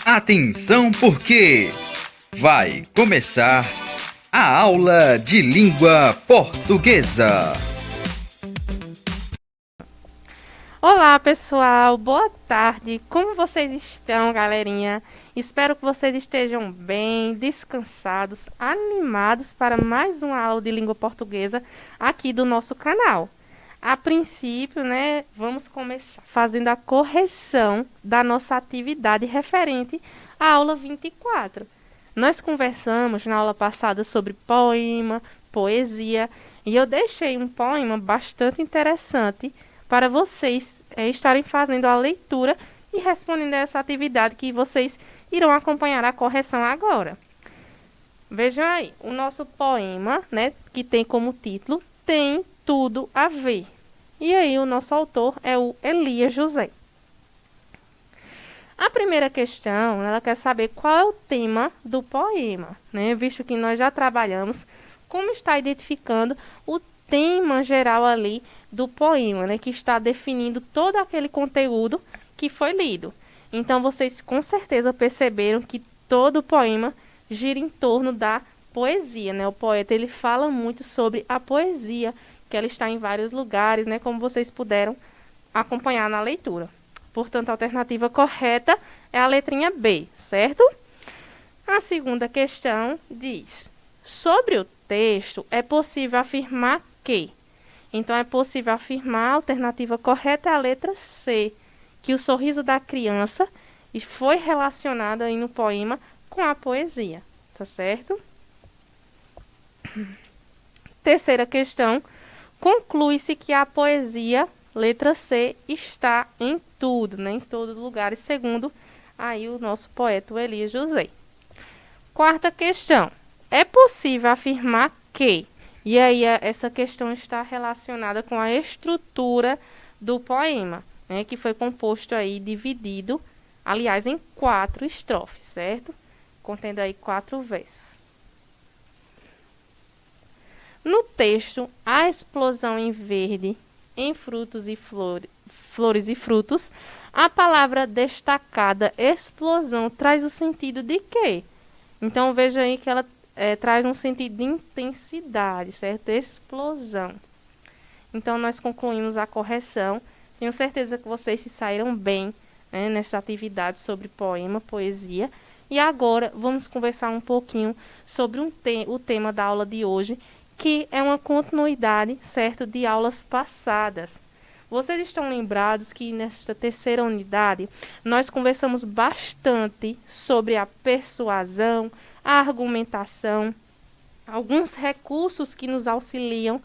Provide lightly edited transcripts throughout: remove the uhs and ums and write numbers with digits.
Atenção, porque vai começar a aula de língua portuguesa. Olá, pessoal, boa tarde. Como vocês estão, galerinha? Espero que vocês estejam bem, descansados, animados para mais uma aula de língua portuguesa aqui do nosso canal. A princípio, vamos começar fazendo a correção da nossa atividade referente à aula 24. Nós conversamos na aula passada sobre poema, poesia, e eu deixei um poema bastante interessante para vocês estarem fazendo a leitura e respondendo a essa atividade que vocês irão acompanhar a correção agora. Vejam aí, o nosso poema, que tem como título Tem Tudo a Ver. E aí o nosso autor é o Elias José. A primeira questão, ela quer saber qual é o tema do poema, visto que nós já trabalhamos como está identificando o tema geral ali do poema, que está definindo todo aquele conteúdo que foi lido. Então, vocês com certeza perceberam que todo o poema gira em torno da poesia, O poeta, ele fala muito sobre a poesia, que ela está em vários lugares, como vocês puderam acompanhar na leitura. Portanto, a alternativa correta é a letrinha B, certo? A segunda questão diz: sobre o texto, é possível afirmar que. Então, é possível afirmar, a alternativa correta é a letra C, que o sorriso da criança foi relacionado aí no poema com a poesia, tá certo? Terceira questão, conclui-se que a poesia, letra C, está em tudo, em todos os lugares, segundo aí o nosso poeta o Elias José. Quarta questão, é possível afirmar que. E aí essa questão está relacionada com a estrutura do poema, que foi composto aí, dividido, aliás, em 4 estrofes, certo? Contendo aí 4 versos. No texto, a explosão em verde, em frutos e flores e frutos, a palavra destacada, explosão, traz o sentido de quê? Então, veja aí que ela traz um sentido de intensidade, certo? Explosão. Então, nós concluímos a correção. Tenho certeza que vocês se saíram bem nessa atividade sobre poema, poesia. E agora, vamos conversar um pouquinho sobre o tema da aula de hoje, que é uma continuidade, certo, de aulas passadas. Vocês estão lembrados que nesta terceira unidade, nós conversamos bastante sobre a persuasão, a argumentação, alguns recursos que nos auxiliam,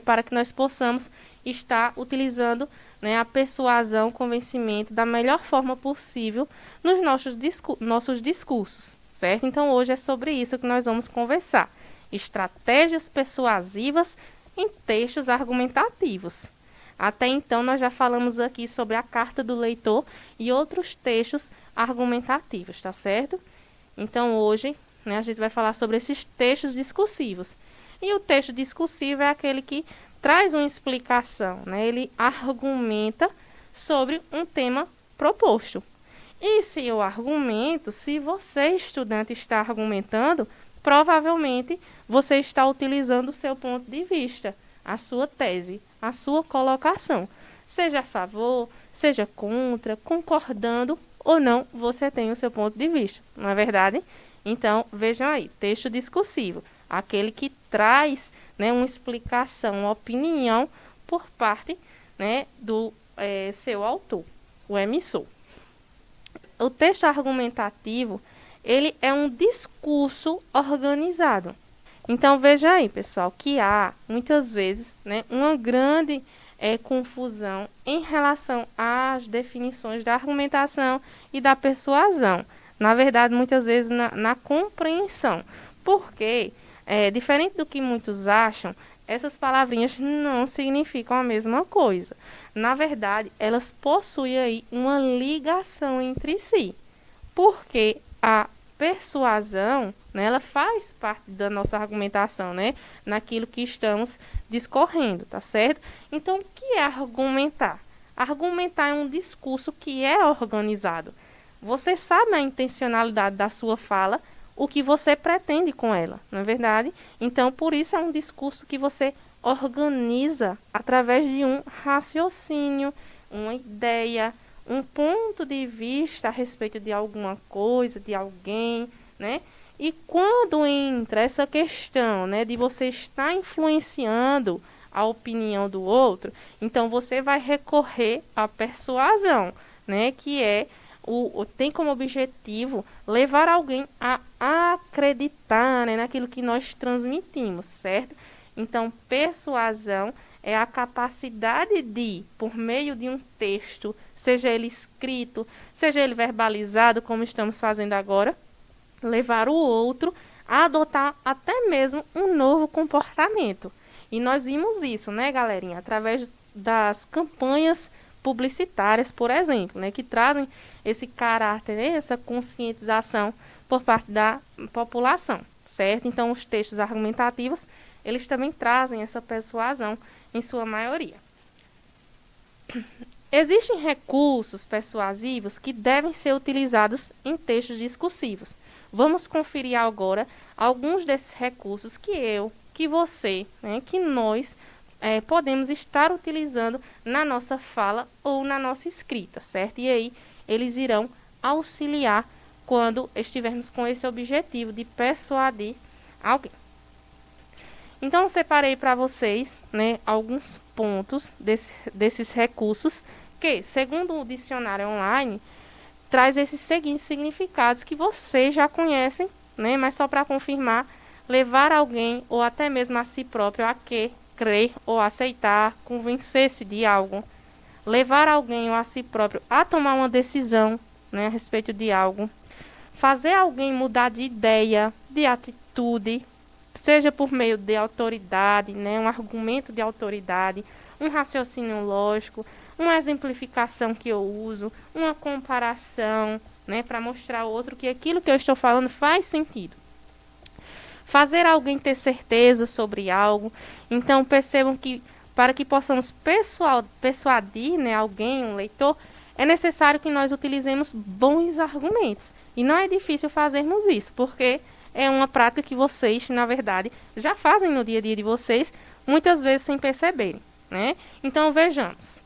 para que nós possamos estar utilizando a persuasão, o convencimento da melhor forma possível nos nossos discursos, certo? Então, hoje é sobre isso que nós vamos conversar. Estratégias persuasivas em textos argumentativos. Até então, nós já falamos aqui sobre a carta do leitor e outros textos argumentativos, tá certo? Então, hoje, a gente vai falar sobre esses textos discursivos. E o texto discursivo é aquele que traz uma explicação, Ele argumenta sobre um tema proposto. E se eu argumento, se você, estudante, está argumentando, provavelmente você está utilizando o seu ponto de vista, a sua tese, a sua colocação. Seja a favor, seja contra, concordando ou não, você tem o seu ponto de vista, não é verdade? Então, vejam aí, texto discursivo, aquele que traz uma explicação, uma opinião por parte do seu autor, o emissor. O texto argumentativo, ele é um discurso organizado. Então, veja aí, pessoal, que há, muitas vezes, uma grande confusão em relação às definições da argumentação e da persuasão. Na verdade, muitas vezes, na compreensão. Porque, diferente do que muitos acham, essas palavrinhas não significam a mesma coisa. Na verdade, elas possuem aí uma ligação entre si. Porque a persuasão, ela faz parte da nossa argumentação, naquilo que estamos discorrendo, tá certo? Então, o que é argumentar? Argumentar é um discurso que é organizado. Você sabe a intencionalidade da sua fala, o que você pretende com ela, não é verdade? Então, por isso é um discurso que você organiza através de um raciocínio, uma ideia, um ponto de vista a respeito de alguma coisa, de alguém, né? E quando entra essa questão, né, de você estar influenciando a opinião do outro, então você vai recorrer à persuasão, né, que é tem como objetivo levar alguém a acreditar, né, naquilo que nós transmitimos, certo? Então, persuasão é a capacidade de, por meio de um texto, seja ele escrito, seja ele verbalizado, como estamos fazendo agora, levar o outro a adotar até mesmo um novo comportamento. E nós vimos isso, né, galerinha, através das campanhas publicitárias, por exemplo, né, que trazem esse caráter, né, essa conscientização por parte da população, certo? Então, os textos argumentativos, eles também trazem essa persuasão em sua maioria. Existem recursos persuasivos que devem ser utilizados em textos discursivos. Vamos conferir agora alguns desses recursos que você, né, que nós podemos estar utilizando na nossa fala ou na nossa escrita, certo? E aí eles irão auxiliar quando estivermos com esse objetivo de persuadir alguém. Então, eu separei para vocês, né, alguns pontos desses recursos que, segundo o dicionário online, traz esses seguintes significados que vocês já conhecem, né, mas só para confirmar: levar alguém ou até mesmo a si próprio a que crer ou aceitar, convencer-se de algo. Levar alguém ou a si próprio a tomar uma decisão, né, a respeito de algo. Fazer alguém mudar de ideia, de atitude, seja por meio de autoridade, né, um argumento de autoridade, um raciocínio lógico, uma exemplificação que eu uso, uma comparação, né, para mostrar ao outro que aquilo que eu estou falando faz sentido. Fazer alguém ter certeza sobre algo. Então, percebam que para que possamos persuadir, né, alguém, um leitor, é necessário que nós utilizemos bons argumentos. E não é difícil fazermos isso, porque é uma prática que vocês, na verdade, já fazem no dia a dia de vocês, muitas vezes sem perceberem, né? Então, vejamos.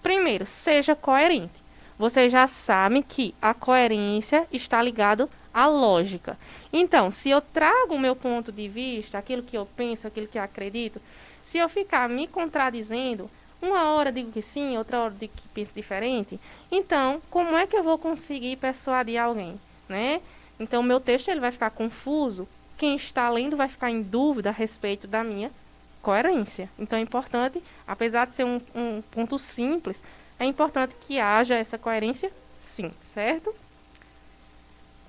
Primeiro, seja coerente. Vocês já sabem que a coerência está ligada à lógica. Então, se eu trago o meu ponto de vista, aquilo que eu penso, aquilo que eu acredito, se eu ficar me contradizendo, uma hora digo que sim, outra hora digo que penso diferente, então, como é que eu vou conseguir persuadir alguém, né? Então, o meu texto ele vai ficar confuso, quem está lendo vai ficar em dúvida a respeito da minha coerência. Então, é importante, apesar de ser um ponto simples, é importante que haja essa coerência, sim, certo?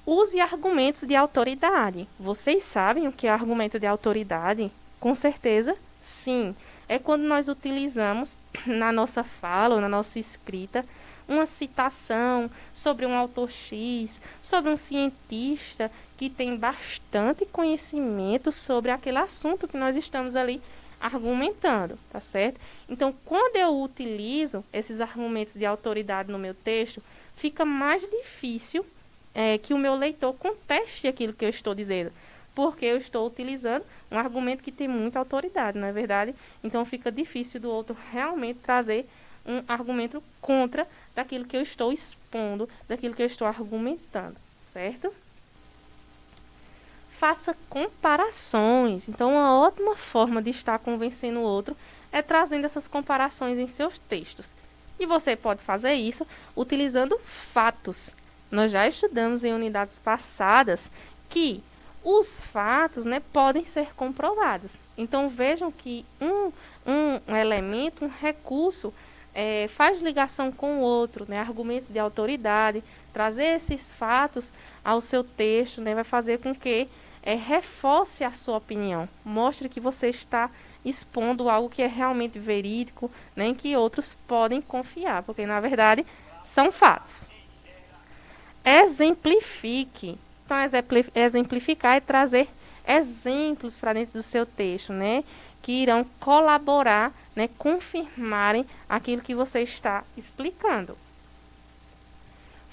Use argumentos de autoridade. Vocês sabem o que é argumento de autoridade? Com certeza, sim. É quando nós utilizamos na nossa fala ou na nossa escrita uma citação sobre um autor X, sobre um cientista que tem bastante conhecimento sobre aquele assunto que nós estamos ali argumentando, tá certo? Então, quando eu utilizo esses argumentos de autoridade no meu texto, fica mais difícil que o meu leitor conteste aquilo que eu estou dizendo, porque eu estou utilizando um argumento que tem muita autoridade, não é verdade? Então, fica difícil do outro realmente trazer um argumento contra daquilo que eu estou expondo, daquilo que eu estou argumentando, certo? Faça comparações. Então, uma ótima forma de estar convencendo o outro é trazendo essas comparações em seus textos. E você pode fazer isso utilizando fatos. Nós já estudamos em unidades passadas que os fatos, né, podem ser comprovados. Então, vejam que um elemento, um recurso, faz ligação com o outro, né, argumentos de autoridade. Trazer esses fatos ao seu texto, né, vai fazer com que reforce a sua opinião, mostre que você está expondo algo que é realmente verídico, né, em que outros podem confiar, porque na verdade são fatos. Exemplifique. Então, exemplificar é trazer exemplos para dentro do seu texto, né, que irão colaborar, né, confirmarem aquilo que você está explicando.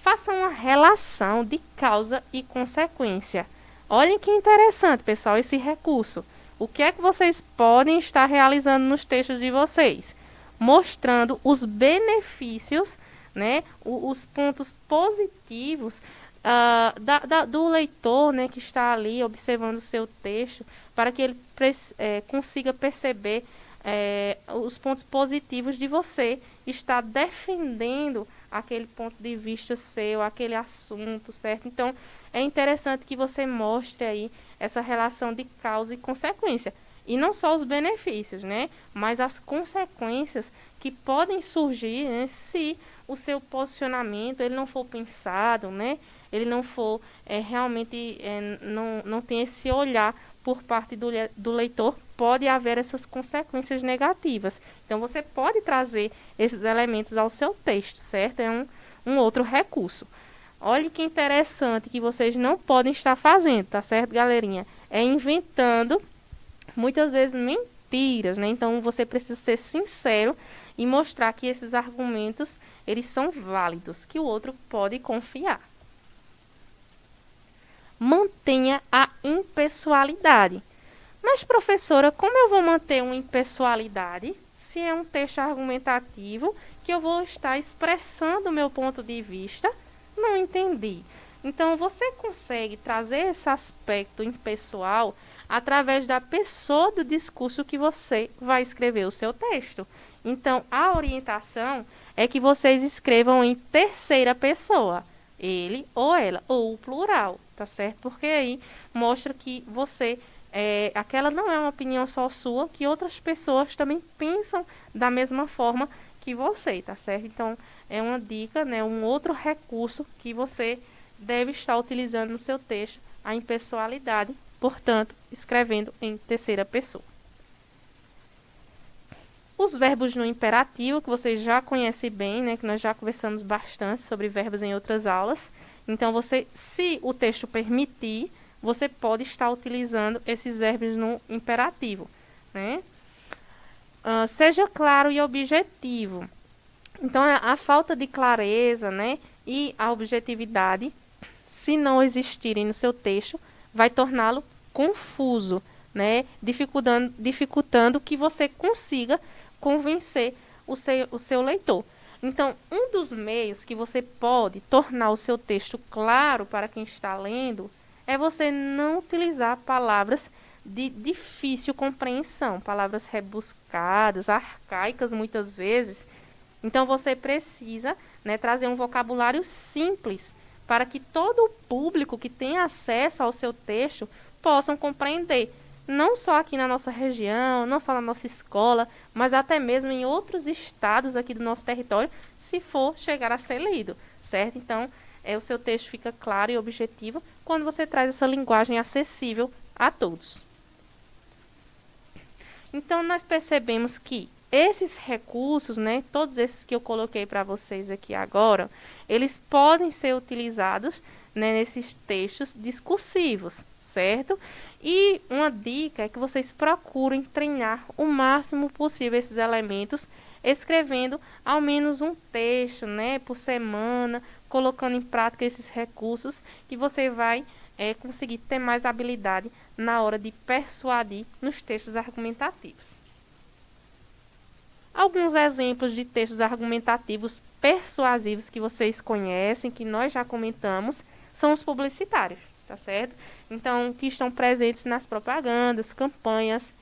faça uma relação de causa e consequência. Olhem que interessante, pessoal, esse recurso. O que é que vocês podem estar realizando nos textos de vocês? Mostrando os benefícios, né, os pontos positivos do leitor, né, que está ali observando o seu texto, para que ele consiga perceber os pontos positivos de você estar defendendo aquele ponto de vista seu, aquele assunto, certo? Então, é interessante que você mostre aí essa relação de causa e consequência. E não só os benefícios, né? Mas as consequências que podem surgir, né, se o seu posicionamento ele não for pensado, né? Ele não for realmente, não tem esse olhar por parte do leitor, pode haver essas consequências negativas. Então, você pode trazer esses elementos ao seu texto, certo? É um outro recurso. Olha que interessante que vocês não podem estar fazendo, tá certo, galerinha? É inventando, muitas vezes, mentiras, né? Então, você precisa ser sincero e mostrar que esses argumentos, eles são válidos, que o outro pode confiar. Mantenha a impessoalidade. Mas, professora, como eu vou manter uma impessoalidade se é um texto argumentativo que eu vou estar expressando o meu ponto de vista? Não entendi. Então, você consegue trazer esse aspecto impessoal através da pessoa do discurso que você vai escrever o seu texto. Então, a orientação é que vocês escrevam em terceira pessoa. Ele ou ela, ou o plural, tá certo? Porque aí mostra que você, aquela não é uma opinião só sua, que outras pessoas também pensam da mesma forma que você, tá certo? Então, é uma dica, né, um outro recurso que você deve estar utilizando no seu texto, a impessoalidade, portanto, escrevendo em terceira pessoa. Os verbos no imperativo, que vocês já conhecem bem, né, que nós já conversamos bastante sobre verbos em outras aulas. Então, se o texto permitir, você pode estar utilizando esses verbos no imperativo, né? Seja claro e objetivo. Então, a falta de clareza, né, e a objetividade, se não existirem no seu texto, vai torná-lo confuso, né, dificultando que você consiga convencer o seu leitor. Então, um dos meios que você pode tornar o seu texto claro para quem está lendo é você não utilizar palavras de difícil compreensão, palavras rebuscadas, arcaicas muitas vezes. Então, você precisa, né, trazer um vocabulário simples para que todo o público que tem acesso ao seu texto possam compreender. Não só aqui na nossa região, não só na nossa escola, mas até mesmo em outros estados aqui do nosso território, se for chegar a ser lido, certo? Então, o seu texto fica claro e objetivo quando você traz essa linguagem acessível a todos. Então, nós percebemos que esses recursos, né, todos esses que eu coloquei para vocês aqui agora, eles podem ser utilizados, né, nesses textos discursivos, certo? E uma dica é que vocês procurem treinar o máximo possível esses elementos, escrevendo ao menos um texto, né, por semana, colocando em prática esses recursos, que você vai conseguir ter mais habilidade na hora de persuadir nos textos argumentativos. Alguns exemplos de textos argumentativos persuasivos que vocês conhecem, que nós já comentamos, são os publicitários, tá certo? Então, que estão presentes nas propagandas, campanhas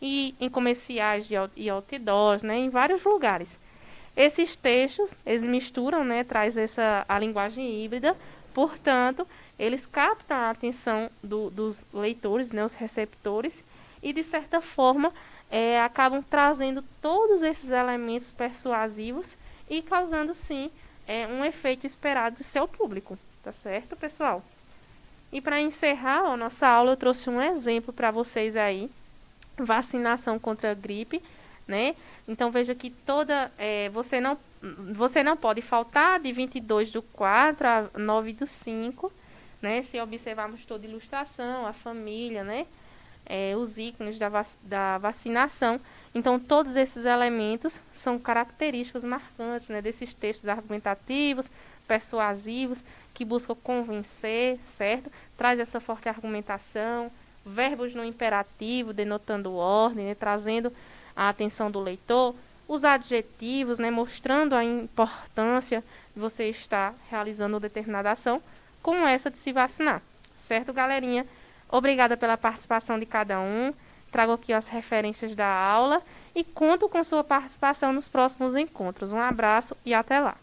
e em comerciais e outdoors, né, em vários lugares. Esses textos, eles misturam, né, traz a linguagem híbrida, portanto, eles captam a atenção dos leitores, né, os receptores, e de certa forma acabam trazendo todos esses elementos persuasivos e causando, sim, um efeito esperado do seu público, tá certo, pessoal? E para encerrar a nossa aula, eu trouxe um exemplo para vocês aí, vacinação contra a gripe, né? Então, veja que você não pode faltar de 22/4 a 9/5, né? Se observarmos toda a ilustração, a família, né? os ícones da vacinação. Então, todos esses elementos são características marcantes, né, desses textos argumentativos, persuasivos, que buscam convencer, certo? Traz essa forte argumentação, verbos no imperativo, denotando ordem, né, trazendo a atenção do leitor, os adjetivos, né, mostrando a importância de você estar realizando determinada ação, como essa de se vacinar, certo, galerinha? Obrigada pela participação de cada um. Trago aqui as referências da aula e conto com sua participação nos próximos encontros. Um abraço e até lá!